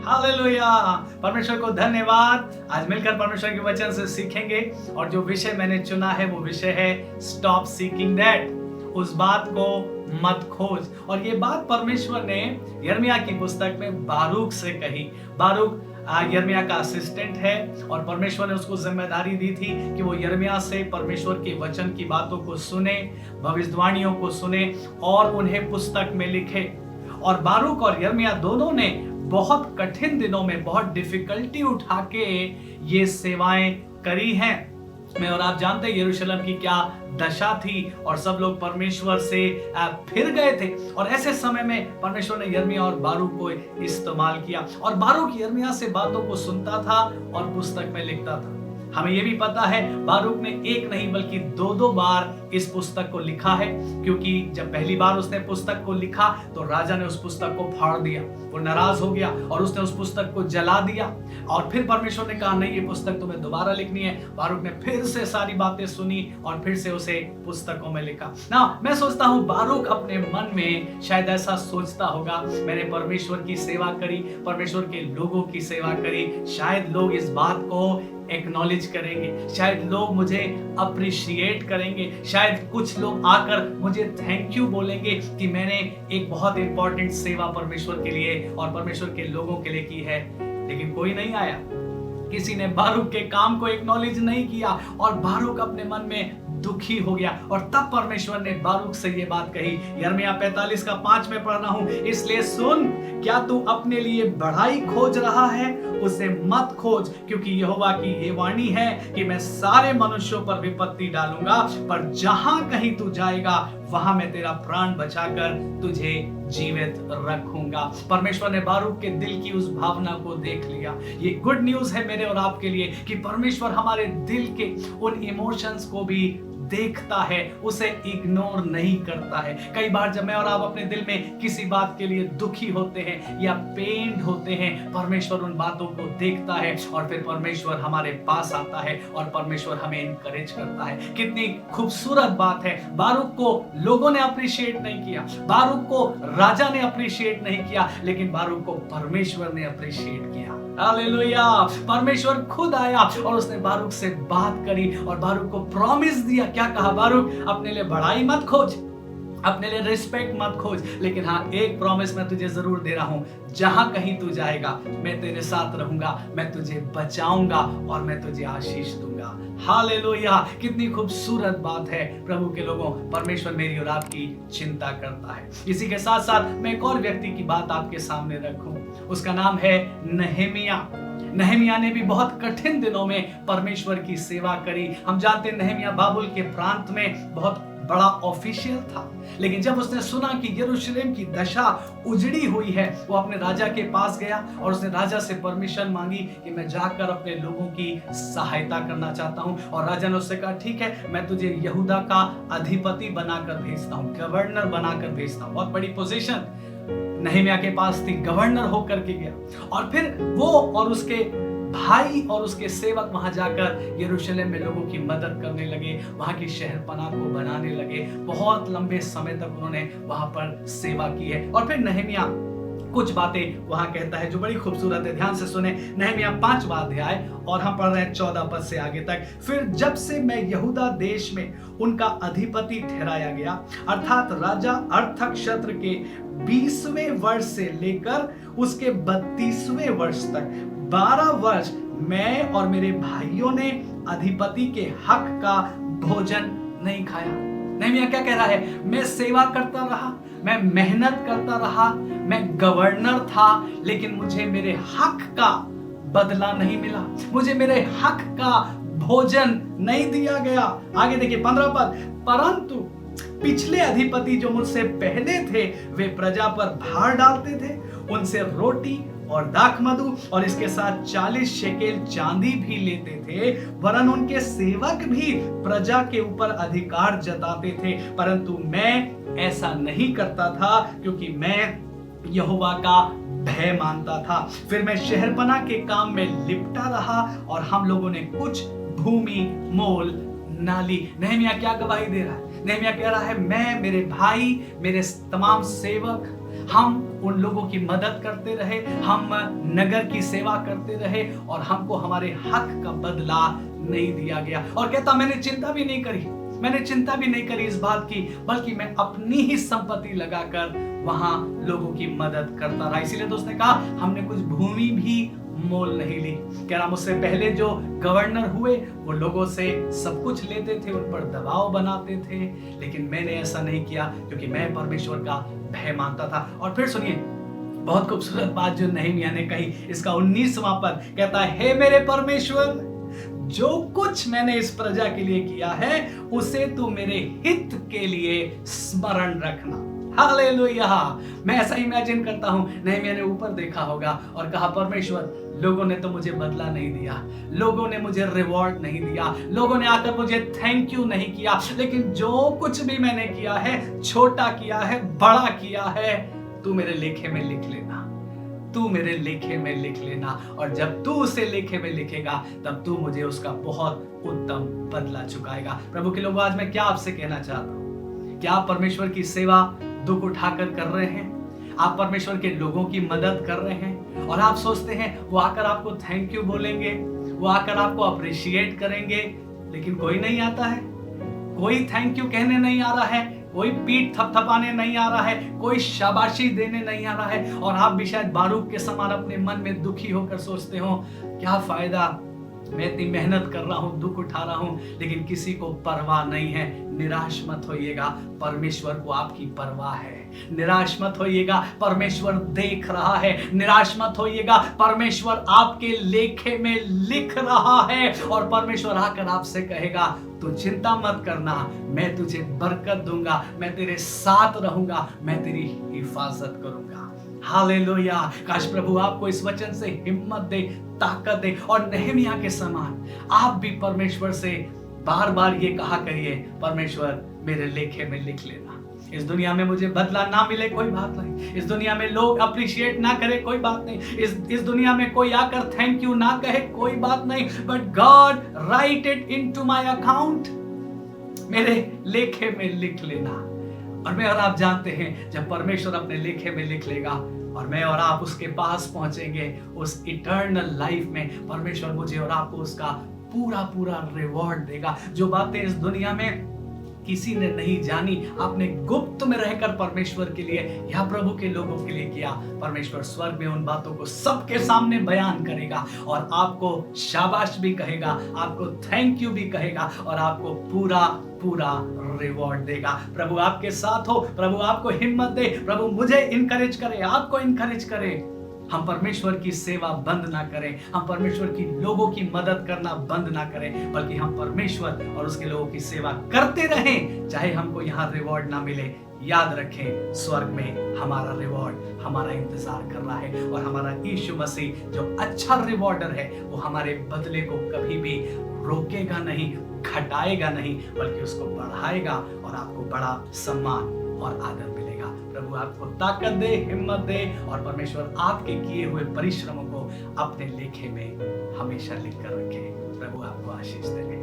Hallelujah. परमेश्वर को धन्यवाद। आज मिलकर परमेश्वर के वचन से सीखेंगे और जो विषय मैंने चुना है वो विषय है स्टॉप सीकिंग दैट, उस बात को मत खोज। और ये बात परमेश्वर ने यिर्मयाह की पुस्तक में बारूक से कही। बारूक यिर्मयाह का असिस्टेंट है और परमेश्वर ने उसको जिम्मेदारी दी थी कि वो यिर्मयाह से परमेश्वर के वचन की बातों को सुने, भविष्यवाणियों को सुने और उन्हें पुस्तक में लिखे। और बारूक और यिर्मयाह दोनों ने बहुत कठिन दिनों में बहुत डिफिकल्टी उठा के ये सेवाएं करी हैं। मैं और आप जानते हैं यरूशलेम की क्या दशा थी और सब लोग परमेश्वर से फिर गए थे। और ऐसे समय में परमेश्वर ने यिर्मयाह और बारूक को इस्तेमाल किया और बारूक यिर्मयाह से बातों को सुनता था और पुस्तक में लिखता था। हमें यह भी पता है बारूक ने एक नहीं बल्कि दो बार इस पुस्तक को लिखा है, क्योंकि जब पहली बार उसने पुस्तक को लिखा तो राजा ने उस पुस्तक को फाड़ दिया, वो नाराज हो गया और उसने उस पुस्तक को जला दिया। और फिर परमेश्वर ने कहा नहीं, ये पुस्तक तुम्हें दोबारा लिखनी है। बारूक ने फिर से सारी बातें सुनी और फिर से उसे पुस्तकों में लिखा ना। मैं सोचता हूँ बारूक अपने मन में शायद ऐसा सोचता होगा, मैंने परमेश्वर की सेवा करी, परमेश्वर के लोगों की सेवा करी, शायद लोग इस बात को एक्नॉलेज करेंगे, शायद लोग मुझे अप्रिशिएट करेंगे, शायद कुछ लोग आकर मुझे थैंक यू बोलेंगे कि मैंने एक बहुत इंपॉर्टेंट सेवा परमेश्वर के लिए और परमेश्वर के लोगों के लिए की है। लेकिन कोई नहीं आया, किसी ने बारूक के काम को एक्नॉलेज नहीं किया और बारूक अपने मन में दुखी हो गया। और तब परमेश्वर ने बारूक से ये बात कही, यिर्मयाह 45 का 5 में पढ़ रहा हूं, इसलिए सुन, क्या तू अपने लिए बढ़ाई खोज रहा है? उसे मत खोज, क्योंकि यहोवा की ये वाणी है कि मैं सारे मनुष्यों पर विपत्ति डालूंगा, पर जहां कहीं तू जाएगा वहां मैं तेरा प्राण बचाकर तुझे जीवित रखूंगा। परमेश्वर ने बारूक के दिल की उस भावना को देख लिया। ये गुड न्यूज है मेरे और आपके लिए कि परमेश्वर हमारे दिल के उन इमोशंस को भी देखता है, उसे इग्नोर नहीं करता है। कई बार जब मैं और आप अपने दिल में किसी बात के लिए दुखी होते हैं या पेन्ड होते हैं, परमेश्वर उन बातों को देखता है और फिर परमेश्वर हमारे पास आता है और परमेश्वर हमें इनकरेज करता है। कितनी खूबसूरत बात है। बारूक को लोगों ने अप्रिशिएट नहीं किया, बारूक को राजा ने अप्रिशिएट नहीं किया, लेकिन बारूक को परमेश्वर ने अप्रिशिएट किया। हालेलुया। परमेश्वर खुद आया और उसने बारूक से बात करी और बारूक को प्रॉमिस दिया। क्या कहा बारूक? अपने लिए बड़ाई मत खोज, अपने लिए रिस्पेक्ट मत खोज, लेकिन हाँ, एक प्रॉमिस मैं तुझे जरूर दे रहा हूं, जहां कहीं तू जाएगा मैं तेरे साथ रहूंगा, मैं तुझे बचाऊंगा और मैं तुझे आशीष दूंगा। हालेलुया। कितनी खूबसूरत बात है। प्रभु के लोगों, परमेश्वर मेरी और आपकी चिंता करता है। इसी के साथ साथ मैं एक और व्यक्ति की बात आपके सामने रखूं, उसका नाम है नहमिया। नहमिया ने भी बहुत कठिन दिनों में परमेश्वर की सेवा करी। हम जानते हैं नहमिया बाबुल के प्रांत में बहुत बड़ा ऑफिशियल था, लेकिन जब उसने सुना कि यरूशलेम की दशा उजड़ी हुई है, वो अपने राजा के पास गया और उसने राजा से परमिशन मांगी कि मैं जाकर अपने लोगों की सहायता करना चाहता हूं। और राजा ने उससे कहा ठीक है, मैं तुझे यहूदा का अधिपति बनाकर भेजता हूं, गवर्नर बनाकर भेजता हूं। बहुत बड़ी पोजीशन नहमिया के पास थी, गवर्नर होकर के गया। और फिर वो और उसके भाई और उसके सेवक वहां जाकर यरूशलेम में लोगों की मदद करने लगे, वहां की शहरपनाह को बनाने लगे। बहुत लंबे समय तक उन्होंने वहां पर सेवा की है। और फिर नहमिया कुछ बातें वहां कहता है जो बड़ी खूबसूरत है। ध्यान से सुने, नहमिया 5वां अध्याय और हम पढ़ रहे हैं 14 पद से आगे तक। फिर जब से मैं यहूदा देश में उनका अधिपति ठहराया गया, अर्थात राजा अर्थक्षेत्र के 20वें वर्ष से लेकर उसके 32वें वर्ष तक 12 वर्ष मैं और मेरे भाइयों ने अधिपति के हक का भोजन नहीं खाया। नहमिया क्या कह रहा है? मैं सेवा करता रहा, मैं मेहनत करता रहा, मैं गवर्नर था, लेकिन मुझे मेरे हक का बदला नहीं मिला, मुझे मेरे हक का भोजन नहीं दिया गया। आगे देखिए 15 पद, परंतु पिछले अधिपति जो मुझसे पहले थे वे प्रजा पर भार डालते थे, उनसे रोटी और दाखमधु और इसके साथ 40 शेकेल चांदी भी लेते थे, वरन उनके सेवक भी प्रजा के ऊपर अधिकार जताते थे। परंतु मैं ऐसा नहीं करता था, क्योंकि मैं यहोवा का भय मानता था। फिर मैं शहरपनाह के काम में लिपटा रहा और हम लोगों ने कुछ भूमि मोल ना ली। नहमिया क्या गवाही दे रहा है? नहमिया कह रहा है मैं, मेरे भाई, मेरे तमाम सेवक, हम उन लोगों की मदद करते रहे, हम नगर की सेवा करते रहे और हमको हमारे हक का बदला नहीं दिया गया। और कहता मैंने चिंता भी नहीं करी इस बात की, बल्कि मैं अपनी ही संपत्ति लगाकर वहां लोगों की मदद करता रहा। इसीलिए तो उसने कहा हमने कुछ भूमि भी मोल नहीं ली। कह रहा मुझसे पहले जो गवर्नर हुए वो लोगों से सब कुछ लेते थे, उन पर दबाव बनाते थे, लेकिन मैंने ऐसा नहीं किया क्योंकि मैं परमेश्वर का भय मानता था। और फिर सुनिए बहुत खूबसूरत बात जो नहमीया ने कही, इसका 19वां पद कहता है, हे मेरे परमेश्वर, जो कुछ मैंने इस प्रजा के लिए किया है उसे तू मेरे हित के लिए स्मरण रखना। हालेलुया। मैं ऐसा इमेजिन करता हूं, नहमीया ने ऊपर देखा होगा और कहा परमेश्वर, लोगों ने तो मुझे बदला नहीं दिया, लोगों ने मुझे रिवॉर्ड नहीं दिया, लोगों ने आकर मुझे थैंक यू नहीं किया, लेकिन जो कुछ भी मैंने किया है, छोटा किया है, बड़ा किया है, तू मेरे लेखे में लिख लेना, तू मेरे लेखे में लिख लेना। और जब तू उसे लेखे में लिखेगा तब तू मुझे उसका बहुत उत्तम बदला चुकाएगा। प्रभु के लोग, आज मैं क्या आपसे कहना चाहता हूं, क्या आप परमेश्वर की सेवा दुख उठाकर कर रहे हैं? आप परमेश्वर के लोगों की मदद कर रहे हैं और आप सोचते हैं वो आकर आपको थैंक यू बोलेंगे, वो आकर आपको अप्रिशिएट करेंगे, लेकिन कोई नहीं आता है, कोई थैंक यू कहने नहीं आ रहा है, कोई पीठ थपथपाने नहीं आ रहा है, कोई शाबाशी देने नहीं आ रहा है। और आप भी शायद बारूक के समान अपने मन में दुखी होकर सोचते हो, क्या फायदा, मैं इतनी मेहनत कर रहा हूं, दुख उठा रहा हूं, लेकिन किसी को परवाह नहीं है। निराश मत होइएगा, परमेश्वर को आपकी परवाह है। निराश मत होइएगा, परमेश्वर देख रहा है। निराश मत होइएगा, परमेश्वर आपके लेखे में लिख रहा है और परमेश्वर आकर आपसे कहेगा तू चिंता मत करना, मैं तुझे बरकत दूंगा, मैं तेरे साथ रहूंगा, मैं तेरी हिफाजत करूंगा। हालेलुया। काश प्रभु आपको इस वचन से हिम्मत दे, ताकत दे और नहमीया के समान आप भी परमेश्वर से बार बार ये कहा करिए, परमेश्वर मेरे लेखे में लिख लेना। इस दुनिया में मुझे बदला ना मिले कोई बात नहीं, इस दुनिया में लोग अप्रिशिएट ना करे कोई बात नहीं, इस दुनिया में कोई आकर थैंक यू ना कहे कोई बात नहीं, but God right it into my account, मेरे लेखे में लिख लेना। और मैं और आप जानते हैं जब परमेश्वर अपने लेखे में लिख लेगा और मैं और आप उसके पास पहुंचेंगे उस इटर्नल लाइफ में, परमेश्वर मुझे और आपको उसका पूरा पूरा रिवॉर्ड देगा। जो बातें इस दुनिया में किसी ने नहीं जानी, आपने गुप्त में रहकर परमेश्वर के लिए या प्रभु के लोगों के लिए किया, परमेश्वर स्वर्ग में उन बातों को सबके सामने बयान करेगा और आपको शाबाश भी कहेगा, आपको थैंक यू भी कहेगा और आपको पूरा पूरा रिवॉर्ड देगा। प्रभु आपके साथ हो, प्रभु आपको हिम्मत दे, प्रभु मुझे इनकरेज करे, आपको इनकरेज करे। हम परमेश्वर की सेवा बंद ना करें, हम परमेश्वर की लोगों की मदद करना बंद ना करें, बल्कि हम परमेश्वर और उसके लोगों की सेवा करते रहें, चाहे हमको यहाँ रिवॉर्ड ना मिले। याद रखें, स्वर्ग में हमारा रिवॉर्ड हमारा इंतजार कर रहा है और हमारा यीशु मसीह जो अच्छा रिवॉर्डर है वो हमारे बदले को कभी भी रोकेगा नहीं, घटाएगा नहीं, बल्कि उसको बढ़ाएगा और आपको बड़ा सम्मान और आदर मिलेगा। प्रभु आपको ताकत दे, हिम्मत दे और परमेश्वर आपके किए हुए परिश्रमों को अपने लेखे में हमेशा लिख कर रखे। प्रभु आपको आशीष दे।